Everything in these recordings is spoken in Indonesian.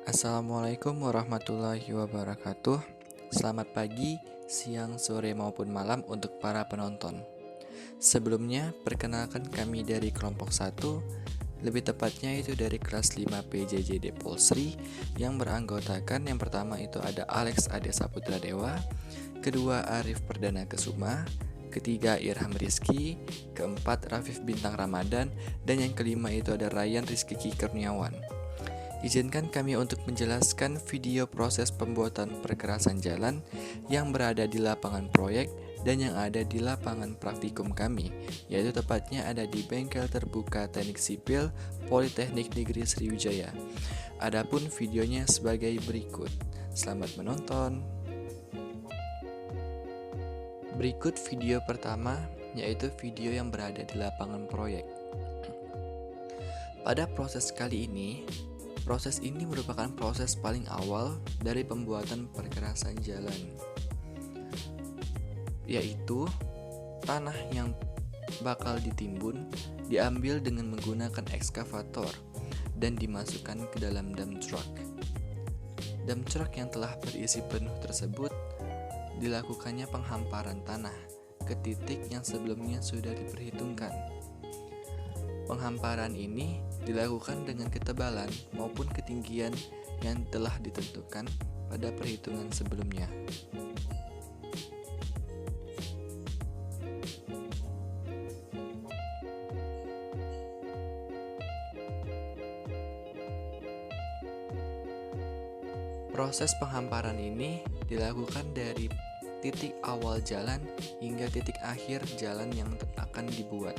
Assalamualaikum warahmatullahi wabarakatuh. Selamat pagi, siang, sore maupun malam untuk para penonton. Sebelumnya, perkenalkan kami dari kelompok 1, lebih tepatnya itu dari kelas 5 PJJD Polsri, yang beranggotakan yang pertama itu ada Alex Ade Saputra Dewa, kedua Arif Perdana Kesuma, ketiga Irham Rizky, keempat Rafif Bintang Ramadan, dan yang kelima itu ada Ryan Rizky Kurniawan. Izinkan kami untuk menjelaskan video proses pembuatan perkerasan jalan yang berada di lapangan proyek dan yang ada di lapangan praktikum kami, yaitu tepatnya ada di Bengkel Terbuka Teknik Sipil Politeknik Negeri Sriwijaya. Adapun videonya sebagai berikut. Selamat menonton. Berikut video pertama, yaitu video yang berada di lapangan proyek. Pada proses kali ini, proses ini merupakan proses paling awal dari pembuatan perkerasan jalan, yaitu tanah yang bakal ditimbun diambil dengan menggunakan ekskavator dan dimasukkan ke dalam dump truck. Dump truck yang telah berisi penuh tersebut dilakukannya penghamparan tanah ke titik yang sebelumnya sudah diperhitungkan. Penghamparan ini dilakukan dengan ketebalan maupun ketinggian yang telah ditentukan pada perhitungan sebelumnya. Proses penghamparan ini dilakukan dari titik awal jalan hingga titik akhir jalan yang akan dibuat.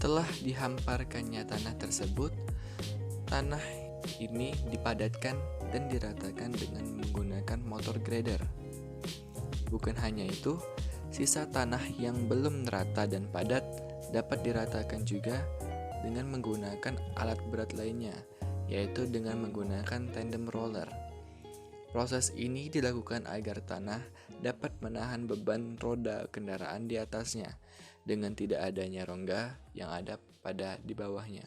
Setelah dihamparkannya tanah tersebut, tanah ini dipadatkan dan diratakan dengan menggunakan motor grader. Bukan hanya itu, sisa tanah yang belum rata dan padat dapat diratakan juga dengan menggunakan alat berat lainnya, yaitu dengan menggunakan tandem roller. Proses ini dilakukan agar tanah dapat menahan beban roda kendaraan di atasnya dengan tidak adanya rongga yang ada pada di bawahnya.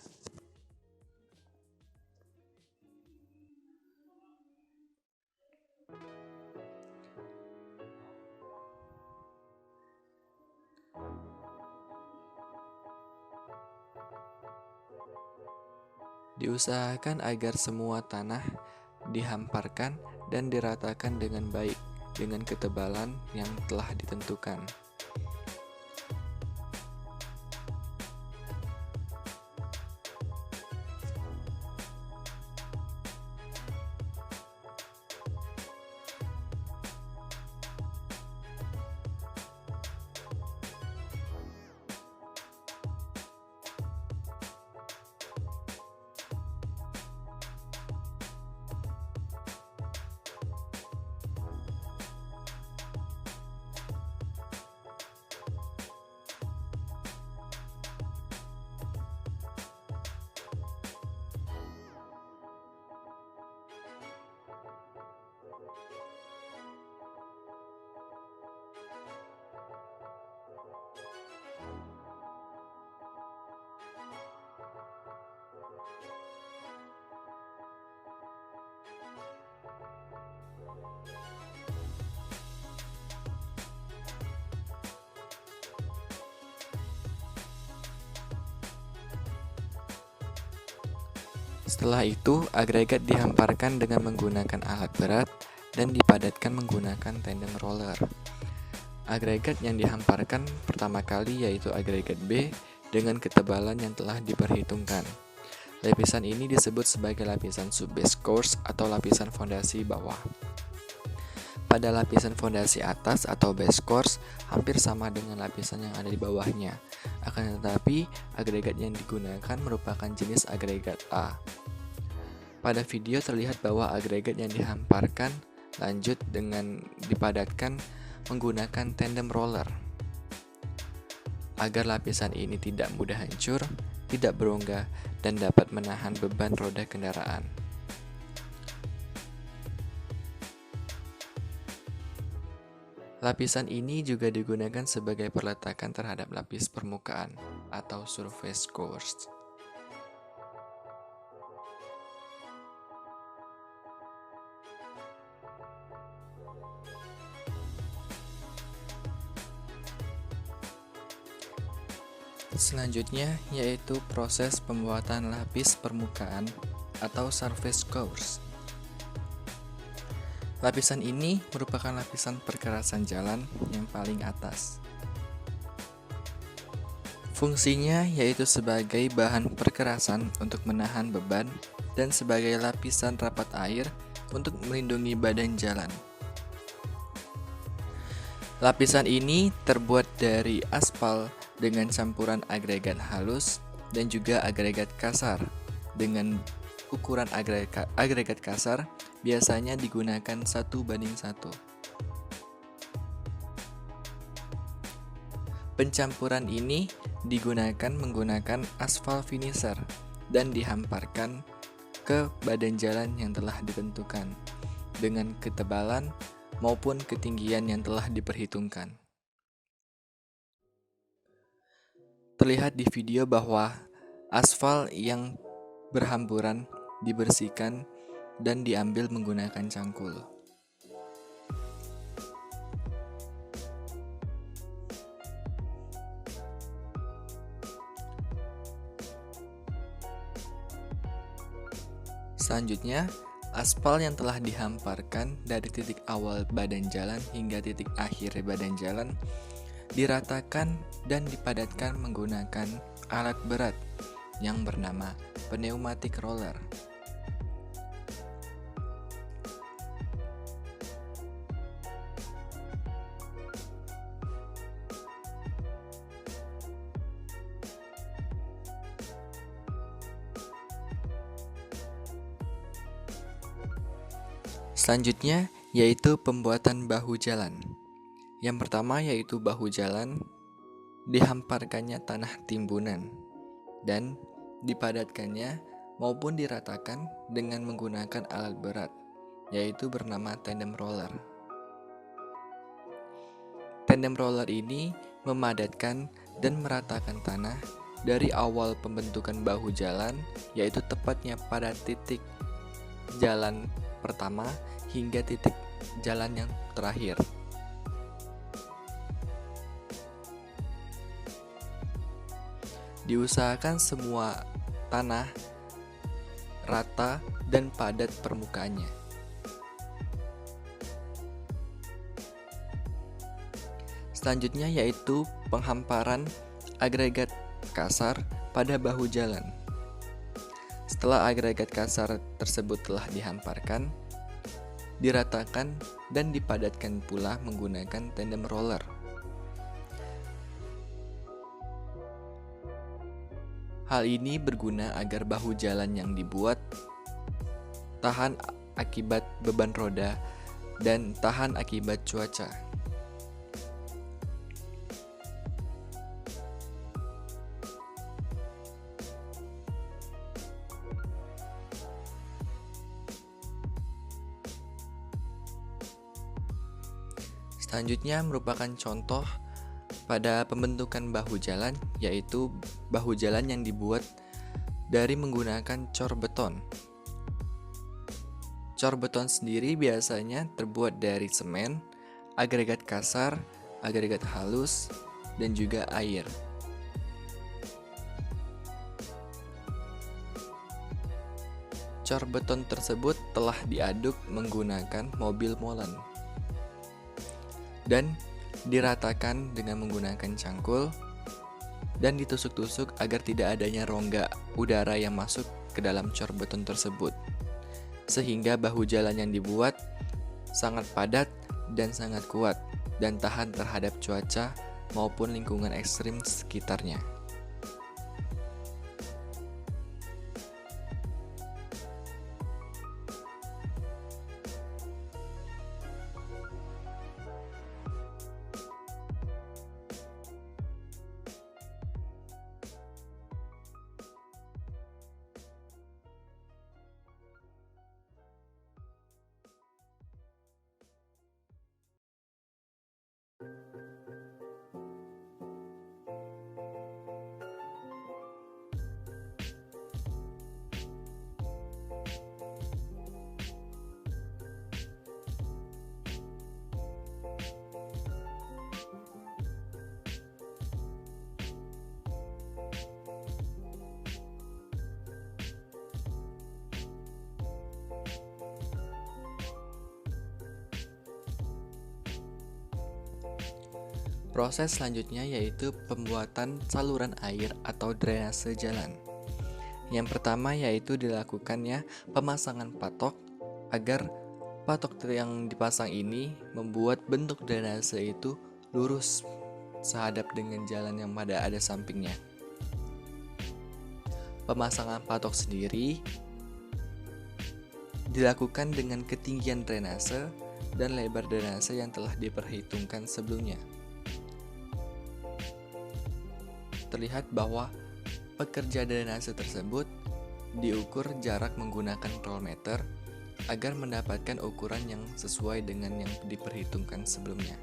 Diusahakan agar semua tanah dihamparkan dan diratakan dengan baik dengan ketebalan yang telah ditentukan. Setelah itu, agregat dihamparkan dengan menggunakan alat berat dan dipadatkan menggunakan tandem roller. Agregat yang dihamparkan pertama kali yaitu agregat B dengan ketebalan yang telah diperhitungkan. Lapisan ini disebut sebagai lapisan subbase course atau lapisan fondasi bawah. Pada lapisan fondasi atas atau base course hampir sama dengan lapisan yang ada di bawahnya. Akan tetapi, agregat yang digunakan merupakan jenis agregat A. Pada video terlihat bahwa agregat yang dihamparkan lanjut dengan dipadatkan menggunakan tandem roller agar lapisan ini tidak mudah hancur, tidak berongga, dan dapat menahan beban roda kendaraan. Lapisan ini juga digunakan sebagai perletakan terhadap lapis permukaan atau surface course. Selanjutnya yaitu proses pembuatan lapis permukaan atau surface course. Lapisan ini merupakan lapisan perkerasan jalan yang paling atas. Fungsinya yaitu sebagai bahan perkerasan untuk menahan beban dan sebagai lapisan rapat air untuk melindungi badan jalan. Lapisan ini terbuat dari aspal dengan campuran agregat halus dan juga agregat kasar. Dengan ukuran agregat kasar biasanya digunakan 1:1. Pencampuran ini digunakan menggunakan aspal finisher dan dihamparkan ke badan jalan yang telah ditentukan dengan ketebalan maupun ketinggian yang telah diperhitungkan. Terlihat di video bahwa aspal yang berhamburan dibersihkan dan diambil menggunakan cangkul. Selanjutnya, aspal yang telah dihamparkan dari titik awal badan jalan hingga titik akhir badan jalan diratakan dan dipadatkan menggunakan alat berat yang bernama pneumatic roller. Selanjutnya yaitu pembuatan bahu jalan. Yang pertama yaitu bahu jalan dihamparkannya tanah timbunan dan dipadatkannya maupun diratakan dengan menggunakan alat berat yaitu bernama tandem roller. Tandem roller ini memadatkan dan meratakan tanah dari awal pembentukan bahu jalan yaitu tepatnya pada titik jalan pertama hingga titik jalan yang terakhir. Diusahakan semua tanah rata dan padat permukaannya. Selanjutnya yaitu penghamparan agregat kasar pada bahu jalan. Setelah agregat kasar tersebut telah dihamparkan, diratakan dan dipadatkan pula menggunakan tandem roller. Hal ini berguna agar bahu jalan yang dibuat tahan akibat beban roda dan tahan akibat cuaca. Selanjutnya merupakan contoh pada pembentukan bahu jalan, yaitu bahu jalan yang dibuat dari menggunakan cor beton. Cor beton sendiri biasanya terbuat dari semen, agregat kasar, agregat halus, dan juga air. Cor beton tersebut telah diaduk menggunakan mobil molen dan diratakan dengan menggunakan cangkul dan ditusuk-tusuk agar tidak adanya rongga udara yang masuk ke dalam cor beton tersebut, sehingga bahu jalan yang dibuat sangat padat dan sangat kuat dan tahan terhadap cuaca maupun lingkungan ekstrim sekitarnya. Proses selanjutnya yaitu pembuatan saluran air atau drainase jalan. Yang pertama yaitu dilakukannya pemasangan patok agar patok yang dipasang ini membuat bentuk drainase itu lurus sehadap dengan jalan yang ada sampingnya. Pemasangan patok sendiri dilakukan dengan ketinggian drainase dan lebar drainase yang telah diperhitungkan sebelumnya. Terlihat bahwa pekerja drainase tersebut diukur jarak menggunakan rollmeter agar mendapatkan ukuran yang sesuai dengan yang diperhitungkan sebelumnya.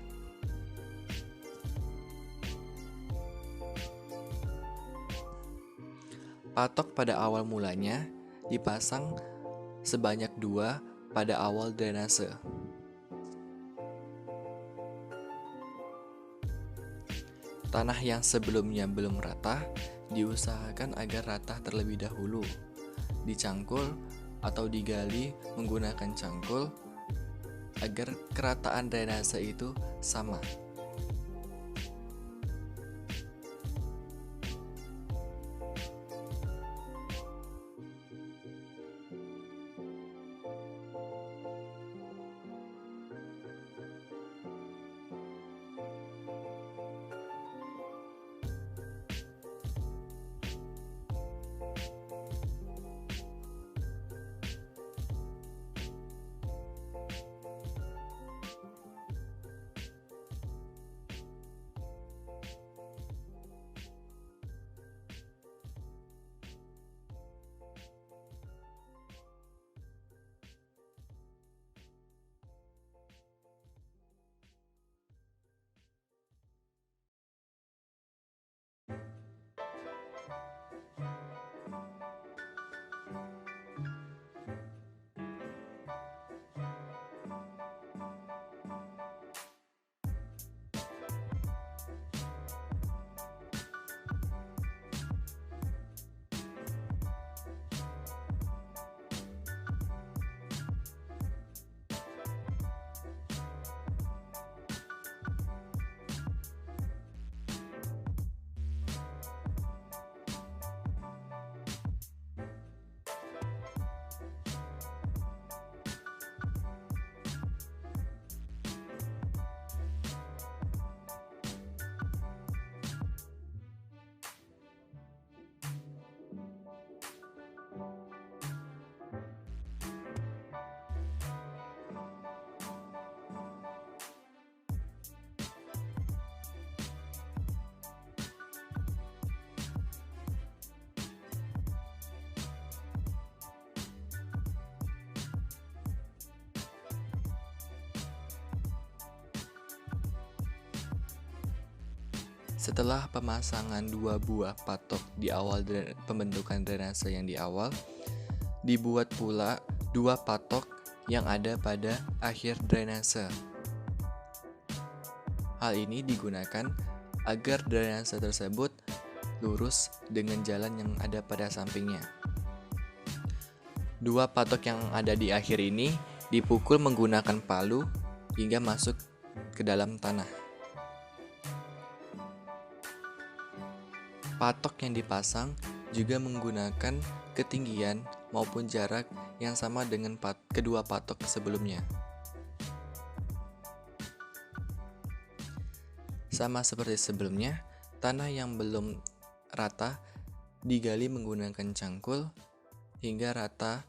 Patok pada awal mulanya dipasang sebanyak 2 pada awal drainase. Tanah yang sebelumnya belum rata diusahakan agar rata terlebih dahulu, dicangkul atau digali menggunakan cangkul agar kerataan drainase itu sama. Setelah pemasangan 2 buah patok di awal pembentukan drainase yang di awal, dibuat pula 2 patok yang ada pada akhir drainase. Hal ini digunakan agar drainase tersebut lurus dengan jalan yang ada pada sampingnya. 2 patok yang ada di akhir ini dipukul menggunakan palu hingga masuk ke dalam tanah. Patok yang dipasang juga menggunakan ketinggian maupun jarak yang sama dengan kedua patok sebelumnya. Sama seperti sebelumnya, tanah yang belum rata digali menggunakan cangkul hingga rata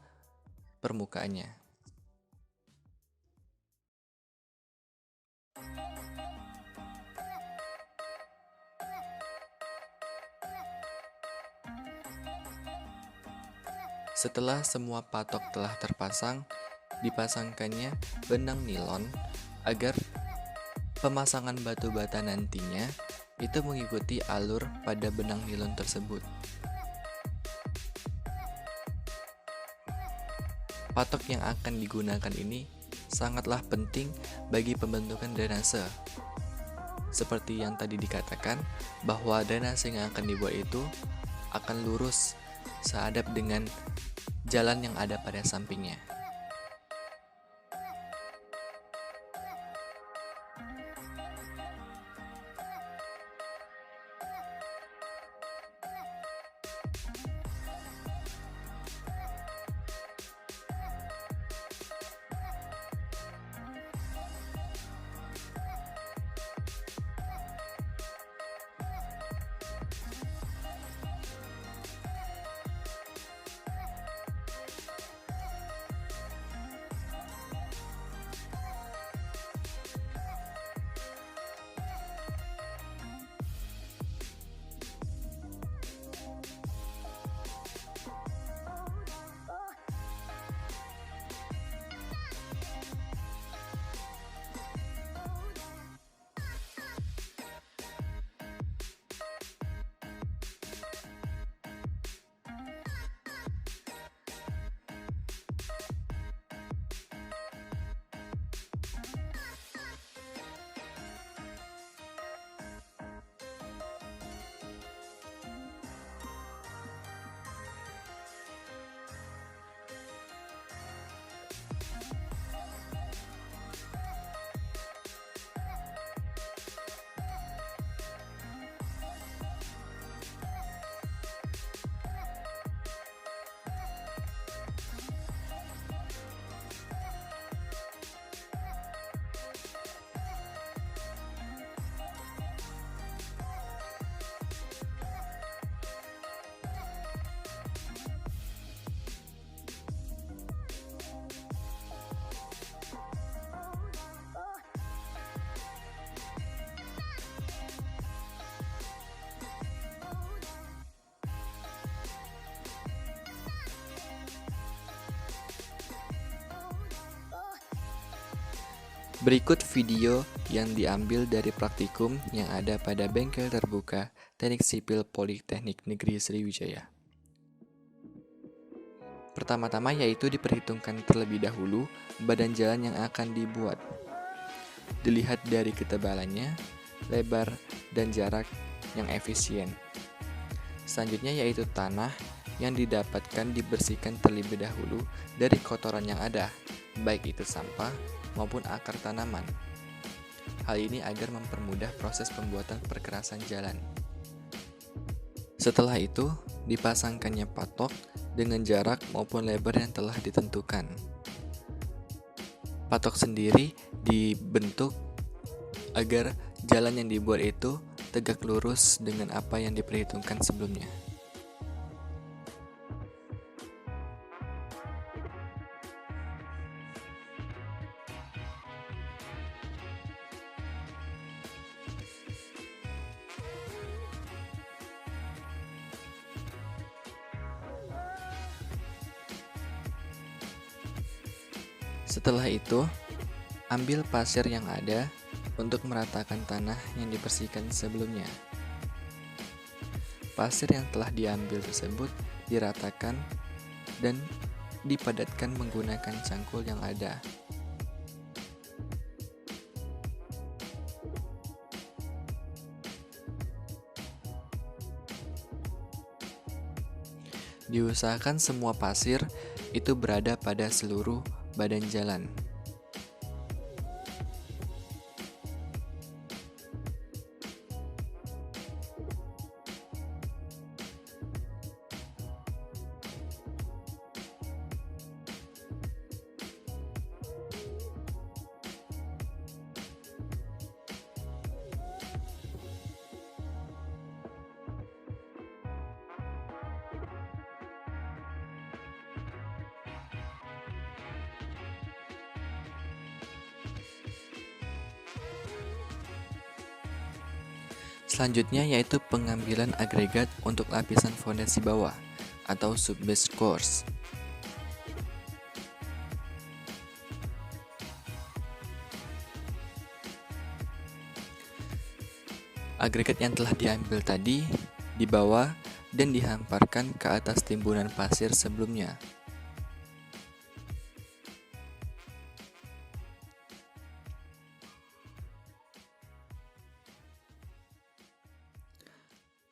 permukaannya. Setelah semua patok telah terpasang, dipasangkannya benang nilon agar pemasangan batu bata nantinya itu mengikuti alur pada benang nilon tersebut. Patok yang akan digunakan ini sangatlah penting bagi pembentukan drainase. Seperti yang tadi dikatakan, bahwa drainase yang akan dibuat itu akan lurus sehadap dengan jalan yang ada pada sampingnya. Berikut video yang diambil dari praktikum yang ada pada bengkel terbuka Teknik Sipil Politeknik Negeri Sriwijaya. Pertama-tama yaitu diperhitungkan terlebih dahulu badan jalan yang akan dibuat. Dilihat dari ketebalannya, lebar, dan jarak yang efisien. Selanjutnya yaitu tanah yang didapatkan dibersihkan terlebih dahulu dari kotoran yang ada, baik itu sampah maupun akar tanaman. Hal ini agar mempermudah proses pembuatan perkerasan jalan. Setelah itu, dipasangkannya patok dengan jarak maupun lebar yang telah ditentukan. Patok sendiri dibentuk agar jalan yang dibuat itu tegak lurus dengan apa yang diperhitungkan sebelumnya. Setelah itu, ambil pasir yang ada untuk meratakan tanah yang dibersihkan sebelumnya. Pasir yang telah diambil tersebut diratakan dan dipadatkan menggunakan cangkul yang ada. Diusahakan semua pasir itu berada pada seluruh badan jalan. Selanjutnya yaitu pengambilan agregat untuk lapisan fondasi bawah atau subbase course. Agregat yang telah diambil tadi dibawa dan dihamparkan ke atas timbunan pasir sebelumnya.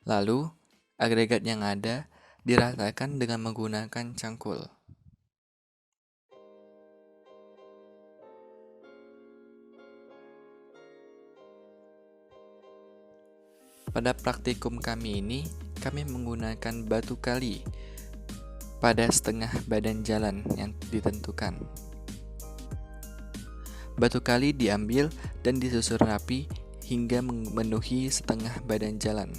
Lalu, agregat yang ada diratakan dengan menggunakan cangkul. Pada praktikum kami ini, kami menggunakan batu kali pada setengah badan jalan yang ditentukan. Batu kali diambil dan disusun rapi hingga memenuhi setengah badan jalan.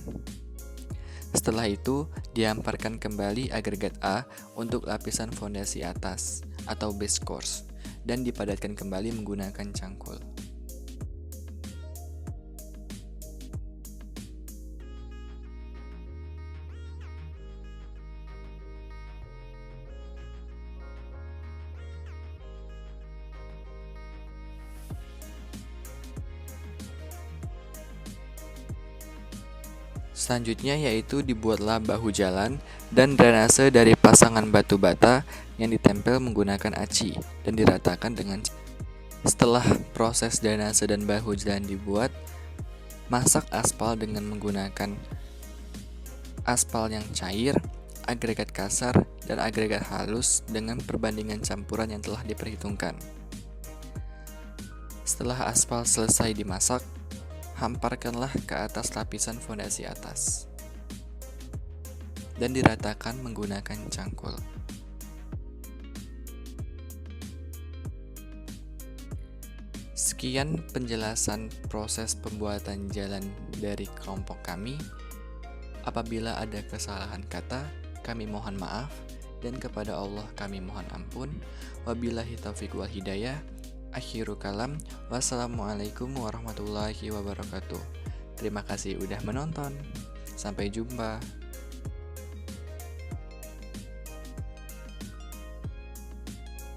Setelah itu, dihamparkan kembali agregat A untuk lapisan fondasi atas atau base course dan dipadatkan kembali menggunakan cangkul. Selanjutnya yaitu dibuatlah bahu jalan dan drainase dari pasangan batu bata yang ditempel menggunakan aci dan diratakan dengan. Setelah proses drainase dan bahu jalan dibuat, masak aspal dengan menggunakan aspal yang cair agregat kasar, dan agregat halus dengan perbandingan campuran yang telah diperhitungkan. Setelah aspal selesai dimasak, hamparkanlah ke atas lapisan fondasi atas dan diratakan menggunakan cangkul. Sekian penjelasan proses pembuatan jalan dari kelompok kami. Apabila ada kesalahan kata, kami mohon maaf, dan kepada Allah kami mohon ampun. Wabillahi taufiq wal hidayah. Akhirul kalam. Wassalamualaikum warahmatullahi wabarakatuh. Terima kasih udah menonton. Sampai jumpa.